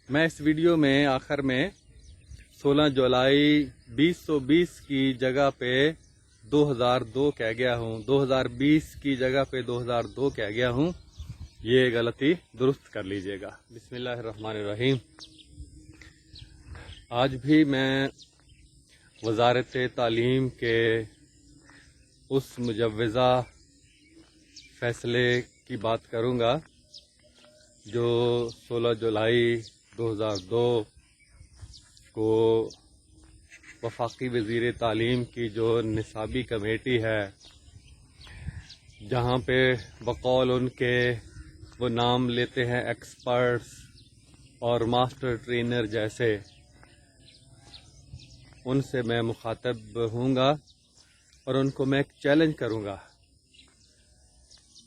میں اس ویڈیو میں آخر میں 16 جولائی 2020 کی جگہ پہ 2002 کہہ گیا ہوں، 2020 کی جگہ پہ 2002 کہہ گیا ہوں، یہ غلطی درست کر لیجئے گا۔ بسم اللہ الرحمن الرحیم۔ آج بھی میں وزارت تعلیم کے اس مجوزہ فیصلے کی بات کروں گا جو 16 جولائی 2002 کو وفاقی وزیر تعلیم کی جو نصابی کمیٹی ہے، جہاں پہ بقول ان کے وہ نام لیتے ہیں ایکسپرٹس اور ماسٹر ٹرینر جیسے، ان سے میں مخاطب ہوں گا اور ان کو میں ایک چیلنج کروں گا،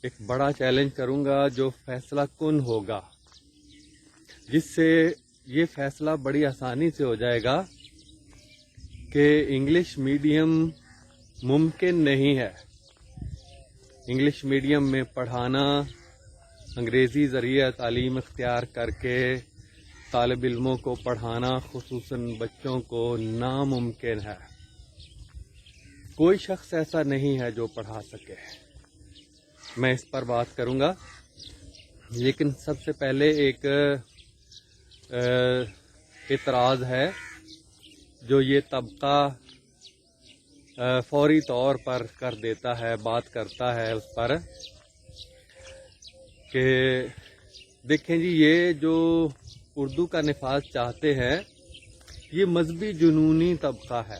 ایک بڑا چیلنج کروں گا جو فیصلہ کن ہوگا، جس سے یہ فیصلہ بڑی آسانی سے ہو جائے گا کہ انگلش میڈیم ممکن نہیں ہے۔ انگلش میڈیم میں پڑھانا، انگریزی ذریعہ تعلیم اختیار کر کے طالب علموں کو پڑھانا، خصوصاً بچوں کو، ناممکن ہے۔ کوئی شخص ایسا نہیں ہے جو پڑھا سکے۔ میں اس پر بات کروں گا، لیکن سب سے پہلے ایک اعتراض ہے جو یہ طبقہ فوری طور پر کر دیتا ہے، بات کرتا ہے اس پر کہ دیکھیں جی، یہ جو اردو کا نفاذ چاہتے ہیں یہ مذہبی جنونی طبقہ ہے،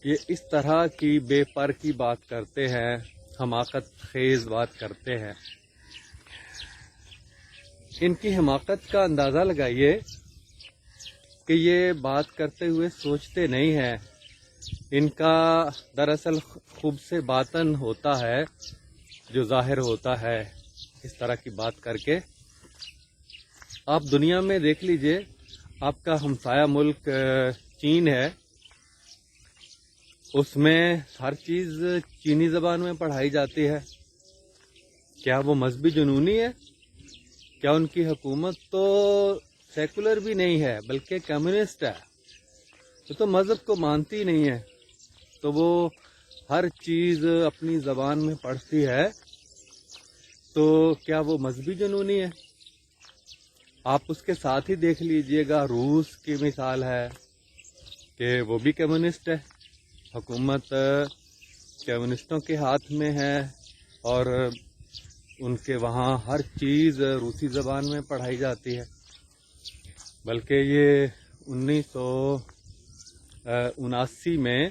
یہ اس طرح کی بے پر کی بات کرتے ہیں، حماقت خیز بات کرتے ہیں۔ ان کی حماقت کا اندازہ لگائیے کہ یہ بات کرتے ہوئے سوچتے نہیں ہیں، ان کا دراصل خوب سے باطن ہوتا ہے جو ظاہر ہوتا ہے اس طرح کی بات کر کے۔ آپ دنیا میں دیکھ لیجئے، آپ کا ہمسایہ ملک چین ہے، اس میں ہر چیز چینی زبان میں پڑھائی جاتی ہے۔ کیا وہ مذہبی جنونی ہے؟ کیا ان کی حکومت تو سیکولر بھی نہیں ہے بلکہ کمیونسٹ ہے؟ تو مذہب کو مانتی نہیں ہے، تو وہ ہر چیز اپنی زبان میں پڑھتی ہے، تو کیا وہ مذہبی جنونی ہے؟ آپ اس کے ساتھ ہی دیکھ لیجئے گا، روس کی مثال ہے کہ وہ بھی کمیونسٹ ہے، حکومت کمیونسٹوں کے ہاتھ میں ہے اور ان کے وہاں ہر چیز روسی زبان میں پڑھائی جاتی ہے۔ بلکہ یہ 1979 میں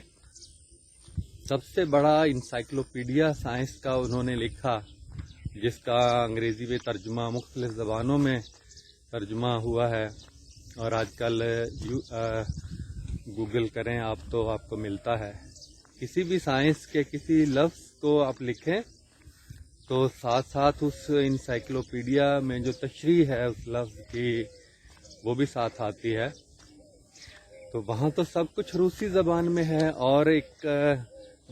سب سے بڑا انسائکلوپیڈیا سائنس کا انہوں نے لکھا، جس کا انگریزی میں ترجمہ مختلف زبانوں میں ترجمہ ہوا ہے، اور آج کل گوگل کریں آپ تو آپ کو ملتا ہے۔ کسی بھی سائنس کے کسی لفظ کو آپ لکھیں تو ساتھ ساتھ اس انسائکلوپیڈیا میں جو تشریح ہے اس لفظ کی وہ بھی ساتھ آتی ہے۔ تو وہاں تو سب کچھ روسی زبان میں ہے، اور ایک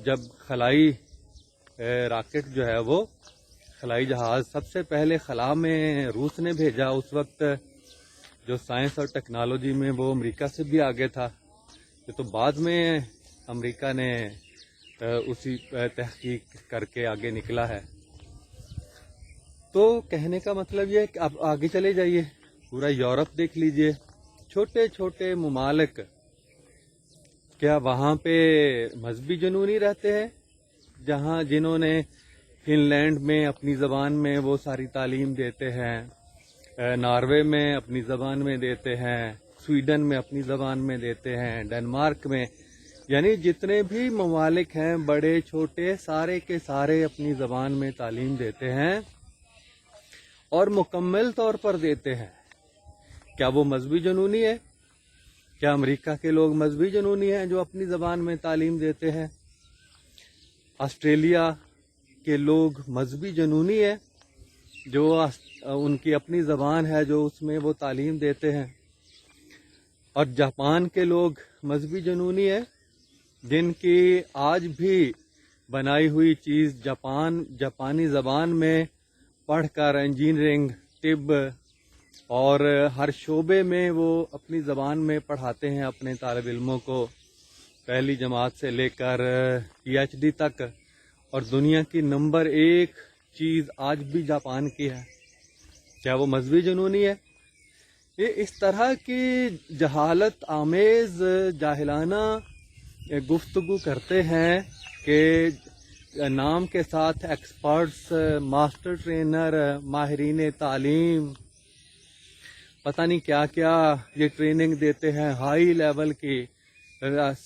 جب خلائی راکٹ جو ہے، وہ خلائی جہاز سب سے پہلے خلا میں روس نے بھیجا، اس وقت جو سائنس اور ٹیکنالوجی میں وہ امریکہ سے بھی آگے تھا، یہ تو بعد میں امریکہ نے اسی تحقیق کر کے آگے نکلا ہے۔ تو کہنے کا مطلب یہ ہے کہ آپ آگے چلے جائیے، پورا یورپ دیکھ لیجئے، چھوٹے چھوٹے ممالک، کیا وہاں پہ مذہبی جنونی رہتے ہیں؟ جنہوں نے فن لینڈ میں اپنی زبان میں وہ ساری تعلیم دیتے ہیں، ناروے میں اپنی زبان میں دیتے ہیں، سویڈن میں اپنی زبان میں دیتے ہیں، ڈنمارک میں، یعنی جتنے بھی ممالک ہیں بڑے چھوٹے، سارے کے سارے اپنی زبان میں تعلیم دیتے ہیں اور مکمل طور پر دیتے ہیں۔ کیا وہ مذہبی جنونی ہے؟ کیا امریکہ کے لوگ مذہبی جنونی ہیں جو اپنی زبان میں تعلیم دیتے ہیں؟ آسٹریلیا کے لوگ مذہبی جنونی ہے جو ان کی اپنی زبان ہے جو اس میں وہ تعلیم دیتے ہیں؟ اور جاپان کے لوگ مذہبی جنونی ہے جن کی آج بھی بنائی ہوئی چیز جاپانی زبان میں پڑھ کر انجینئرنگ، طب اور ہر شعبے میں وہ اپنی زبان میں پڑھاتے ہیں اپنے طالب علموں کو، پہلی جماعت سے لے کر PhD تک. اور دنیا کی نمبر 1 چیز آج بھی جاپان کی ہے. کیا وہ مذہبی جنونی ہے؟ یہ اس طرح کی جہالت آمیز جاہلانہ گفتگو کرتے ہیں کہ نام کے ساتھ ایکسپرٹس، ماسٹر ٹرینر، ماہرین تعلیم، پتہ نہیں کیا کیا یہ ٹریننگ دیتے ہیں ہائی لیول کی،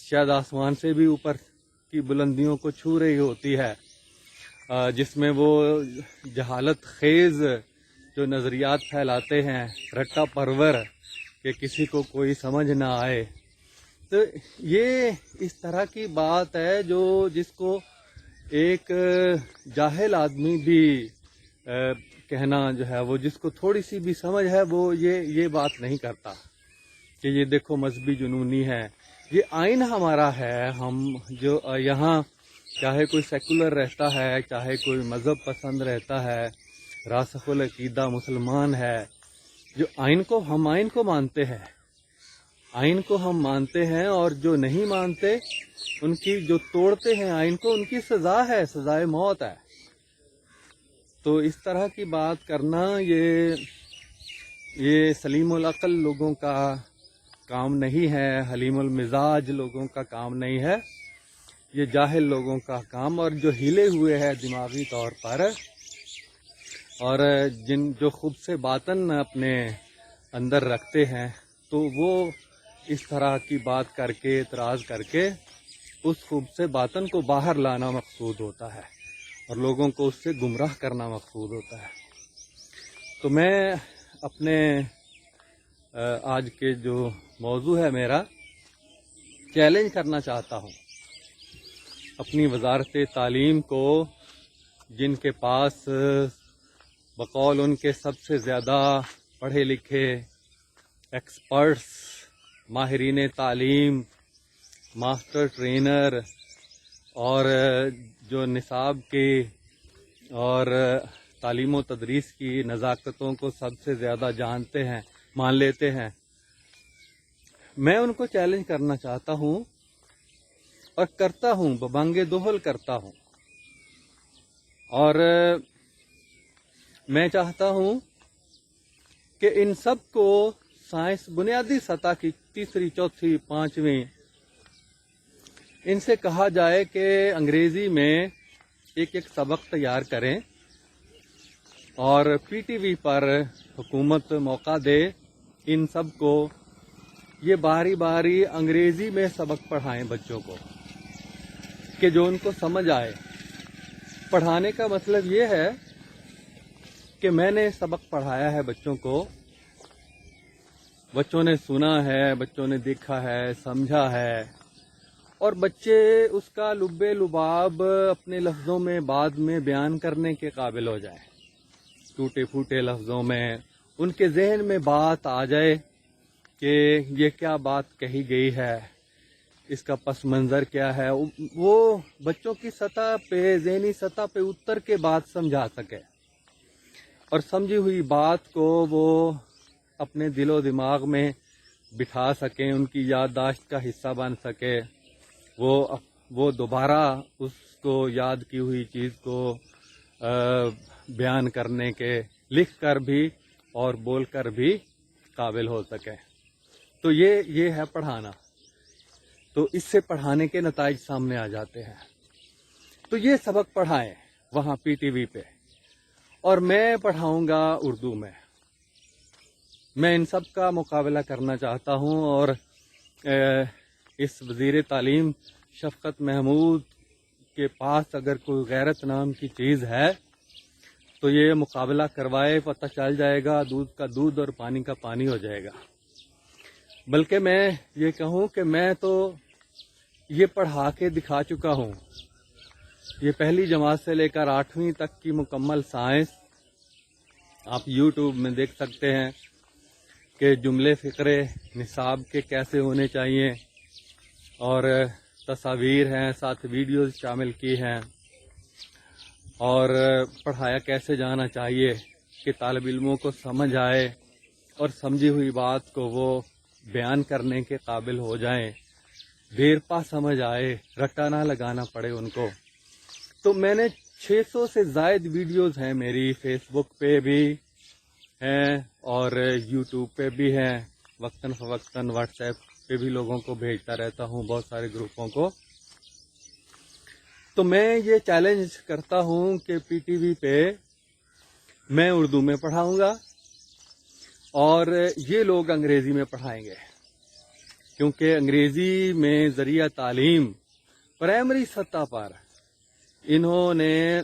شاید آسمان سے بھی اوپر کی بلندیوں کو چھو رہی ہوتی ہے، جس میں وہ جہالت خیز جو نظریات پھیلاتے ہیں رٹا پرور کہ کسی کو کوئی سمجھ نہ آئے. تو یہ اس طرح کی بات ہے جس کو ایک جاہل آدمی بھی کہنا جو ہے، وہ جس کو تھوڑی سی بھی سمجھ ہے وہ یہ بات نہیں کرتا کہ یہ دیکھو مذہبی جنونی ہے. یہ آئین ہمارا ہے. ہم جو یہاں چاہے کوئی سیکولر رہتا ہے، چاہے کوئی مذہب پسند رہتا ہے، راسخ العقیدہ مسلمان ہے، جو آئین کو مانتے ہیں، آئین کو ہم مانتے ہیں، اور جو نہیں مانتے ان کی، جو توڑتے ہیں آئین کو، ان کی سزا ہے، سزائے موت ہے. تو اس طرح کی بات کرنا یہ سلیم العقل لوگوں کا کام نہیں ہے، حلیم المزاج لوگوں کا کام نہیں ہے، یہ جاہل لوگوں کا کام، اور جو ہلے ہوئے ہیں دماغی طور پر، اور جو خوب سے باطن اپنے اندر رکھتے ہیں، تو وہ اس طرح کی بات کر کے، اعتراض کر کے اس خوب سے باطن کو باہر لانا مقصود ہوتا ہے، اور لوگوں کو اس سے گمراہ کرنا مقصود ہوتا ہے. تو میں اپنے آج کے جو موضوع ہے میرا، چیلنج کرنا چاہتا ہوں اپنی وزارت تعلیم کو، جن کے پاس بقول ان کے سب سے زیادہ پڑھے لکھے ایکسپرٹس، ماہرین تعلیم، ماسٹر ٹرینر، اور جو نصاب کی اور تعلیم و تدریس کی نزاکتوں کو سب سے زیادہ جانتے ہیں، مان لیتے ہیں، میں ان کو چیلنج کرنا چاہتا ہوں اور کرتا ہوں، ببانگ دوہل کرتا ہوں. اور میں چاہتا ہوں کہ ان سب کو سائنس بنیادی سطح کی 3ری، 4تھی، 5ویں، ان سے کہا جائے کہ انگریزی میں ایک سبق تیار کریں، اور PTV پر حکومت موقع دے ان سب کو یہ باری باری انگریزی میں سبق پڑھائیں بچوں کو، کہ جو ان کو سمجھ آئے. پڑھانے کا مطلب یہ ہے کہ میں نے سبق پڑھایا ہے بچوں کو، بچوں نے سنا ہے، بچوں نے دیکھا ہے، سمجھا ہے، اور بچے اس کا لب لباب اپنے لفظوں میں بعد میں بیان کرنے کے قابل ہو جائیں، ٹوٹے پھوٹے لفظوں میں ان کے ذہن میں بات آ جائے کہ یہ کیا بات کہی گئی ہے، اس کا پس منظر کیا ہے، وہ بچوں کی سطح پہ، ذہنی سطح پہ اتر کے بات سمجھا سکے، اور سمجھی ہوئی بات کو وہ اپنے دل و دماغ میں بٹھا سکیں، ان کی یادداشت کا حصہ بن سکے، وہ دوبارہ اس کو یاد کی ہوئی چیز کو بیان کرنے کے، لکھ کر بھی اور بول کر بھی قابل ہو سکے. تو یہ ہے پڑھانا. تو اس سے پڑھانے کے نتائج سامنے آ جاتے ہیں. تو یہ سبق پڑھائیں وہاں PTV پہ، اور میں پڑھاؤں گا اردو میں. میں ان سب کا مقابلہ کرنا چاہتا ہوں، اور اس وزیر تعلیم شفقت محمود کے پاس اگر کوئی غیرت نام کی چیز ہے تو یہ مقابلہ کروائے، پتہ چل جائے گا، دودھ کا دودھ اور پانی کا پانی ہو جائے گا. بلکہ میں یہ کہوں کہ میں تو یہ پڑھا کے دکھا چکا ہوں. یہ پہلی جماعت سے لے کر 8ویں تک کی مکمل سائنس آپ YouTube میں دیکھ سکتے ہیں کہ جملے فقرے نصاب کے کیسے ہونے چاہیے، اور تصاویر ہیں، ساتھ ویڈیوز شامل کی ہیں، اور پڑھایا کیسے جانا چاہیے کہ طالب علموں کو سمجھ آئے، اور سمجھی ہوئی بات کو وہ بیان کرنے کے قابل ہو جائیں، دیر پا سمجھ آئے، رٹا نہ لگانا پڑے ان کو. تو میں نے 600 سے زائد ویڈیوز ہیں میری، فیس بک پہ بھی ہیں اور یوٹیوب پہ بھی ہیں، وقتاً فوقتاً واٹس ایپ پہ بھی لوگوں کو بھیجتا رہتا ہوں، بہت سارے گروپوں کو. تو میں یہ چیلنج کرتا ہوں کہ پی ٹی وی پہ میں اردو میں پڑھاؤں گا اور یہ لوگ انگریزی میں پڑھائیں گے، کیونکہ انگریزی میں ذریعہ تعلیم پرائمری سطح پر انہوں نے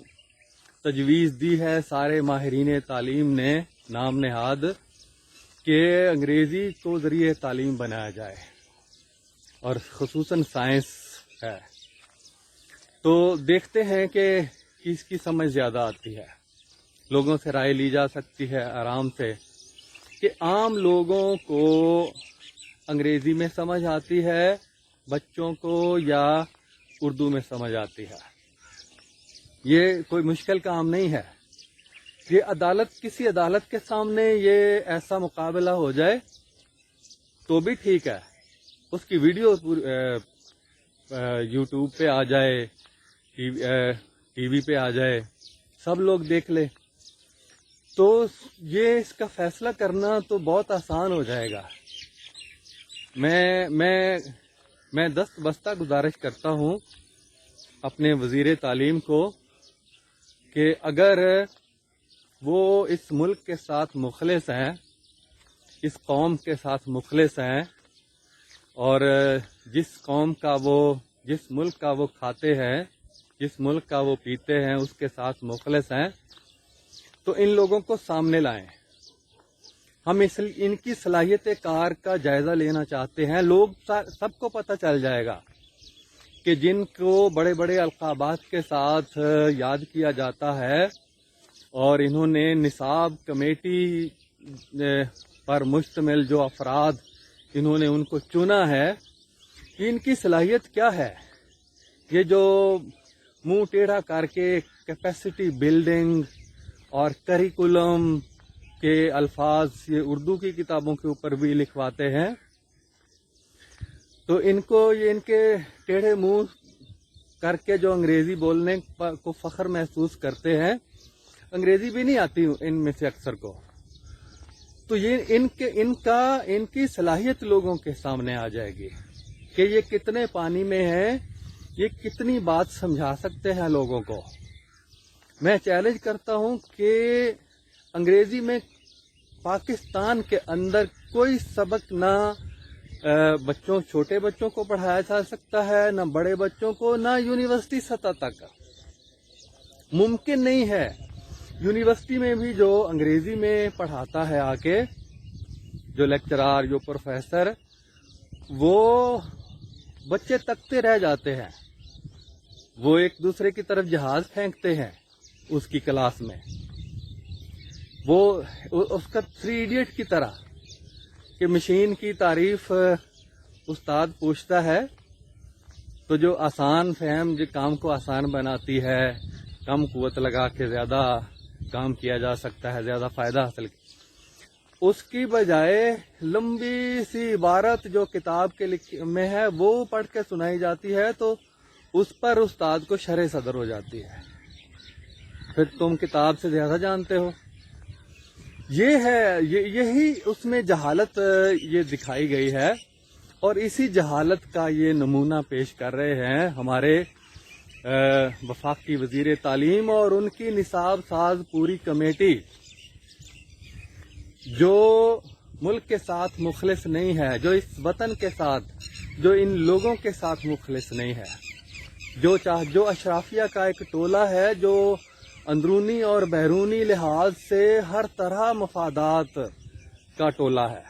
تجویز دی ہے، سارے ماہرین تعلیم نے نام نہاد کہ انگریزی کو ذریعہ تعلیم بنایا جائے، اور خصوصاً سائنس ہے. تو دیکھتے ہیں کہ کس کی سمجھ زیادہ آتی ہے. لوگوں سے رائے لی جا سکتی ہے آرام سے کہ عام لوگوں کو انگریزی میں سمجھ آتی ہے، بچوں کو یا اردو میں سمجھ آتی ہے. یہ کوئی مشکل کام نہیں ہے. یہ کسی عدالت کے سامنے یہ ایسا مقابلہ ہو جائے تو بھی ٹھیک ہے، اس کی ویڈیو یوٹیوب پہ آ جائے، ٹی وی پہ آ جائے، سب لوگ دیکھ لے، تو یہ اس کا فیصلہ کرنا تو بہت آسان ہو جائے گا. میں دست بستہ گزارش کرتا ہوں اپنے وزیر تعلیم کو کہ اگر وہ اس ملک کے ساتھ مخلص ہیں، اس قوم کے ساتھ مخلص ہیں، اور جس ملک کا وہ کھاتے ہیں، جس ملک کا وہ پیتے ہیں، اس کے ساتھ مخلص ہیں، تو ان لوگوں کو سامنے لائیں. ہم ان کی صلاحیت کار کا جائزہ لینا چاہتے ہیں. لوگ سب کو پتہ چل جائے گا کہ جن کو بڑے بڑے القابات کے ساتھ یاد کیا جاتا ہے اور انہوں نے نصاب کمیٹی پر مشتمل جو افراد انہوں نے ان کو چنا ہے، ان کی صلاحیت کیا ہے. یہ جو منہ ٹیڑھا کر کے کیپیسٹی بلڈنگ اور کریکولم کے الفاظ یہ اردو کی کتابوں کے اوپر بھی لکھواتے ہیں، تو ان کے ٹیڑھے منہ کر کے جو انگریزی بولنے کو فخر محسوس کرتے ہیں، انگریزی بھی نہیں آتی ان میں سے اکثر کو، تو یہ ان کی صلاحیت لوگوں کے سامنے آ جائے گی کہ یہ کتنے پانی میں ہیں، یہ کتنی بات سمجھا سکتے ہیں لوگوں کو. میں چیلنج کرتا ہوں کہ انگریزی میں پاکستان کے اندر کوئی سبق نہ چھوٹے بچوں کو پڑھایا جا سکتا ہے، نہ بڑے بچوں کو، نہ یونیورسٹی سطح تک. ممکن نہیں ہے. یونیورسٹی میں بھی جو انگریزی میں پڑھاتا ہے آ کے، جو لیکچرار، جو پروفیسر، وہ بچے تکتے رہ جاتے ہیں، وہ ایک دوسرے کی طرف جہاز پھینکتے ہیں اس کی کلاس میں. وہ اس کا 3 ایڈیٹ کی طرح کہ مشین کی تعریف استاد پوچھتا ہے تو جو آسان فہم جو کام کو آسان بناتی ہے، کم قوت لگا کے زیادہ کام کیا جا سکتا ہے، زیادہ فائدہ حاصل، اس کی بجائے لمبی سی عبارت جو کتاب کے میں ہے وہ پڑھ کے سنائی جاتی ہے تو اس پر استاد کو شرح صدر ہو جاتی ہے. پھر تم کتاب سے زیادہ جانتے ہو. یہی اس میں جہالت یہ دکھائی گئی ہے، اور اسی جہالت کا یہ نمونہ پیش کر رہے ہیں ہمارے وفاقی وزیر تعلیم اور ان کی نصاب ساز پوری کمیٹی، جو ملک کے ساتھ مخلص نہیں ہے، جو اس وطن کے ساتھ، جو ان لوگوں کے ساتھ مخلص نہیں ہے، جو اشرافیہ کا ایک ٹولہ ہے، جو اندرونی اور بیرونی لحاظ سے ہر طرح مفادات کا ٹولہ ہے.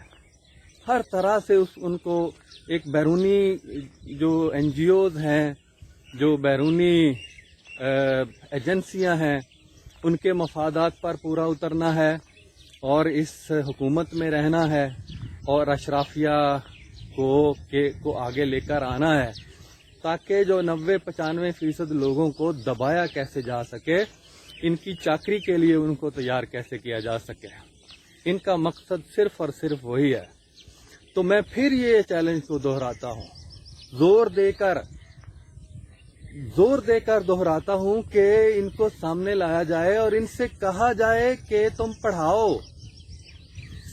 ہر طرح سے ان کو ایک بیرونی جو این جی اوز ہیں، جو بیرونی ایجنسیاں ہیں، ان کے مفادات پر پورا اترنا ہے اور اس حکومت میں رہنا ہے اور اشرافیہ کو آگے لے کر آنا ہے، تاکہ جو 90-95% لوگوں کو دبایا کیسے جا سکے، ان کی چاکری کے لیے ان کو تیار کیسے کیا جا سکے. ان کا مقصد صرف اور صرف وہی ہے. تو میں پھر یہ چیلنج کو دہراتا ہوں, زور دے کر دہراتا ہوں کہ ان کو سامنے لایا جائے اور ان سے کہا جائے کہ تم پڑھاؤ,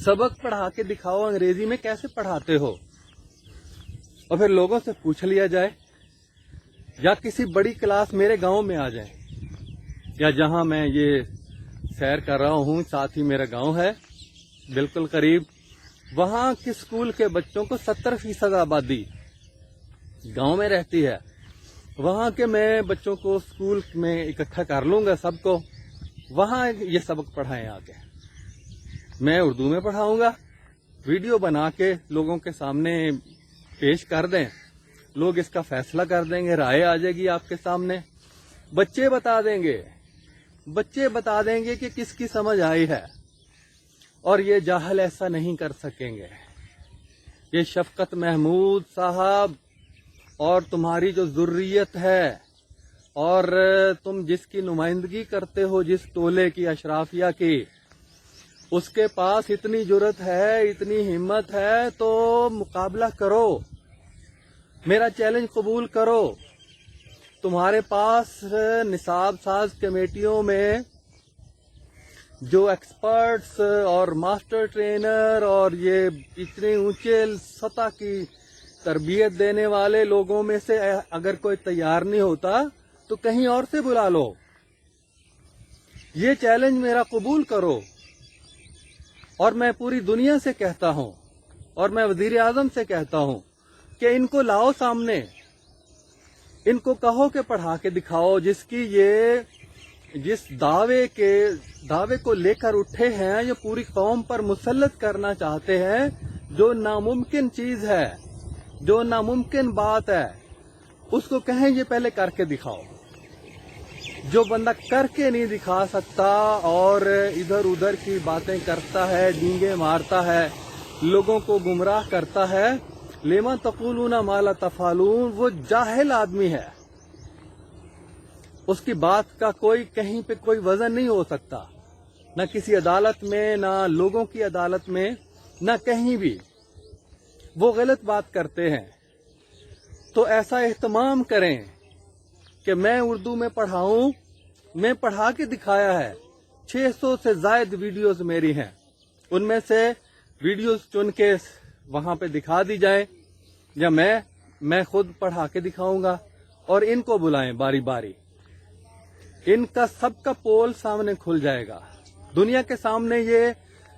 سبق پڑھا کے دکھاؤ, انگریزی میں کیسے پڑھاتے ہو. اور پھر لوگوں سے پوچھ لیا جائے, یا کسی بڑی کلاس میرے گاؤں میں آ جائیں, یا جہاں میں یہ سیر کر رہا ہوں ساتھ ہی میرا گاؤں ہے بالکل قریب, وہاں کے اسکول کے بچوں کو 70% آبادی گاؤں میں رہتی ہے. وہاں کے میں بچوں کو اسکول میں اکٹھا کر لوں گا سب کو, وہاں یہ سبق پڑھائیں آ کے. میں اردو میں پڑھاؤں گا, ویڈیو بنا کے لوگوں کے سامنے پیش کر دیں, لوگ اس کا فیصلہ کر دیں گے, رائے آ جائے گی آپ کے سامنے. بچے بتا دیں گے کہ کس کی سمجھ آئی ہے, اور یہ جاہل ایسا نہیں کر سکیں گے. یہ شفقت محمود صاحب اور تمہاری جو ذریت ہے, اور تم جس کی نمائندگی کرتے ہو, جس ٹولے کی, اشرافیہ کی, اس کے پاس اتنی جرت ہے, اتنی ہمت ہے, تو مقابلہ کرو, میرا چیلنج قبول کرو. تمہارے پاس نصاب ساز کمیٹیوں میں جو ایکسپرٹس اور ماسٹر ٹرینر اور یہ اتنے اونچے سطح کی تربیت دینے والے لوگوں میں سے اگر کوئی تیار نہیں ہوتا تو کہیں اور سے بلا لو. یہ چیلنج میرا قبول کرو. اور میں پوری دنیا سے کہتا ہوں, اور میں وزیر اعظم سے کہتا ہوں کہ ان کو لاؤ سامنے, ان کو کہو کہ پڑھا کے دکھاؤ. جس دعوے کو لے کر اٹھے ہیں, یہ پوری قوم پر مسلط کرنا چاہتے ہیں, جو ناممکن چیز ہے, جو ناممکن بات ہے, اس کو کہیں یہ پہلے کر کے دکھاؤ. جو بندہ کر کے نہیں دکھا سکتا اور ادھر ادھر کی باتیں کرتا ہے, ڈینگے مارتا ہے, لوگوں کو گمراہ کرتا ہے, لما تقولون ما لا تفعلون, وہ جاہل آدمی ہے. اس کی بات کا کہیں پہ کوئی وزن نہیں ہو سکتا, نہ کسی عدالت میں, نہ لوگوں کی عدالت میں, نہ کہیں بھی. وہ غلط بات کرتے ہیں. تو ایسا اہتمام کریں کہ میں اردو میں پڑھاؤں. میں پڑھا کے دکھایا ہے, 600 سے زائد ویڈیوز میری ہیں, ان میں سے ویڈیوز چن کے وہاں پہ دکھا دی جائیں, یا میں خود پڑھا کے دکھاؤں گا. اور ان کو بلائیں باری باری, ان کا سب کا پول سامنے کھل جائے گا. دنیا کے سامنے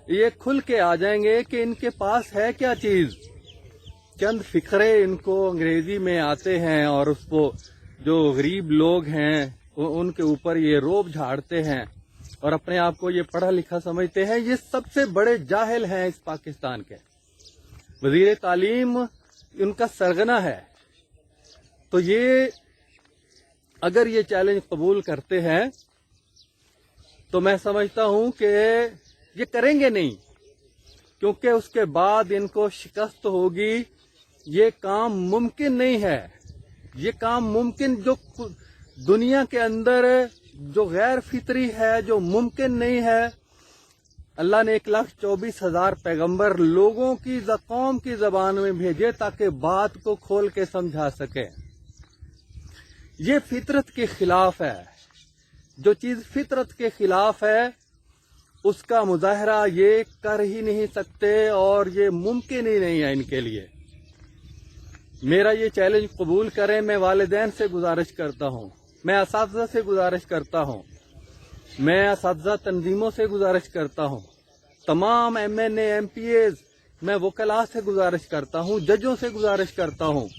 یہ کھل کے آ جائیں گے کہ ان کے پاس ہے کیا چیز. چند فقرے ان کو انگریزی میں آتے ہیں, اور اس کو جو غریب لوگ ہیں ان کے اوپر یہ روب جھاڑتے ہیں, اور اپنے آپ کو یہ پڑھا لکھا سمجھتے ہیں. یہ سب سے بڑے جاہل ہیں اس پاکستان کے. وزیر تعلیم ان کا سرغنہ ہے. تو یہ اگر یہ چیلنج قبول کرتے ہیں تو میں سمجھتا ہوں کہ یہ کریں گے نہیں, کیونکہ اس کے بعد ان کو شکست ہوگی. یہ کام ممکن نہیں ہے. یہ کام ممکن جو دنیا کے اندر جو غیر فطری ہے, جو ممکن نہیں ہے. اللہ نے 1,24,000 پیغمبر لوگوں کی قوم کی زبان میں بھیجے تاکہ بات کو کھول کے سمجھا سکے. یہ فطرت کے خلاف ہے. جو چیز فطرت کے خلاف ہے اس کا مظاہرہ یہ کر ہی نہیں سکتے, اور یہ ممکن ہی نہیں ہے ان کے لیے. میرا یہ چیلنج قبول کریں. میں والدین سے گزارش کرتا ہوں, میں اساتذہ سے گزارش کرتا ہوں, میں اساتذہ تنظیموں سے گزارش کرتا ہوں, تمام MNA MPAs, میں وکلاء سے گزارش کرتا ہوں, ججوں سے گزارش کرتا ہوں,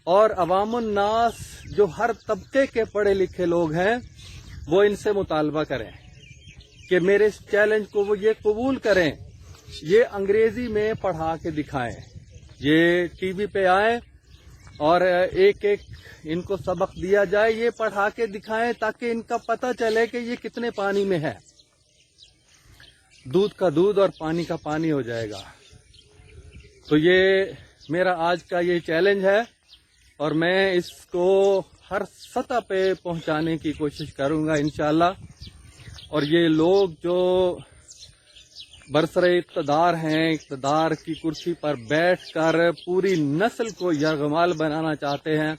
اور عوام الناس جو ہر طبقے کے پڑھے لکھے لوگ ہیں وہ ان سے مطالبہ کریں کہ میرے اس چیلنج کو وہ یہ قبول کریں. یہ انگریزی میں پڑھا کے دکھائیں. یہ ٹی وی پہ آئیں اور ایک ان کو سبق دیا جائے. یہ پڑھا کے دکھائیں تاکہ ان کا پتہ چلے کہ یہ کتنے پانی میں ہے. دودھ کا دودھ اور پانی کا پانی ہو جائے گا. تو یہ میرا آج کا یہ چیلنج ہے, اور میں اس کو ہر سطح پہ پہنچانے کی کوشش کروں گا انشاءاللہ. اور یہ لوگ جو برسر اقتدار ہیں، اقتدار کی کرسی پر بیٹھ کر پوری نسل کو یرغمال بنانا چاہتے ہیں،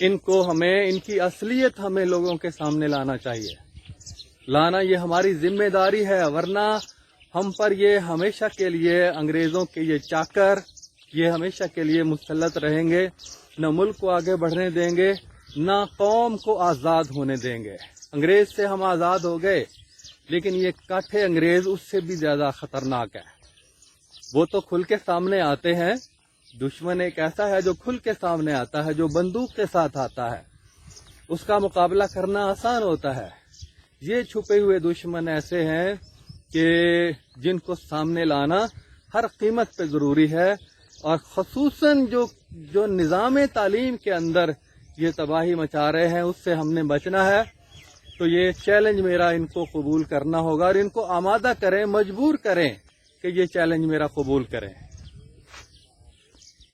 ان کو ہمیں، ان کی اصلیت ہمیں لوگوں کے سامنے لانا چاہیے، لانا یہ ہماری ذمہ داری ہے، ورنہ ہم پر یہ ہمیشہ کے لیے انگریزوں کے یہ چاکر یہ ہمیشہ کے لیے مسلط رہیں گے، نہ ملک کو آگے بڑھنے دیں گے، نہ قوم کو آزاد ہونے دیں گے۔ انگریز سے ہم آزاد ہو گئے، لیکن یہ کاٹھے انگریز اس سے بھی زیادہ خطرناک ہے۔ وہ تو کھل کے سامنے آتے ہیں، دشمن ایک ایسا ہے جو کھل کے سامنے آتا ہے، جو بندوق کے ساتھ آتا ہے، اس کا مقابلہ کرنا آسان ہوتا ہے۔ یہ چھپے ہوئے دشمن ایسے ہیں کہ جن کو سامنے لانا ہر قیمت پہ ضروری ہے، اور خصوصاً جو نظام تعلیم کے اندر یہ تباہی مچا رہے ہیں، اس سے ہم نے بچنا ہے۔ تو یہ چیلنج میرا ان کو قبول کرنا ہوگا، اور ان کو آمادہ کریں، مجبور کریں کہ یہ چیلنج میرا قبول کریں۔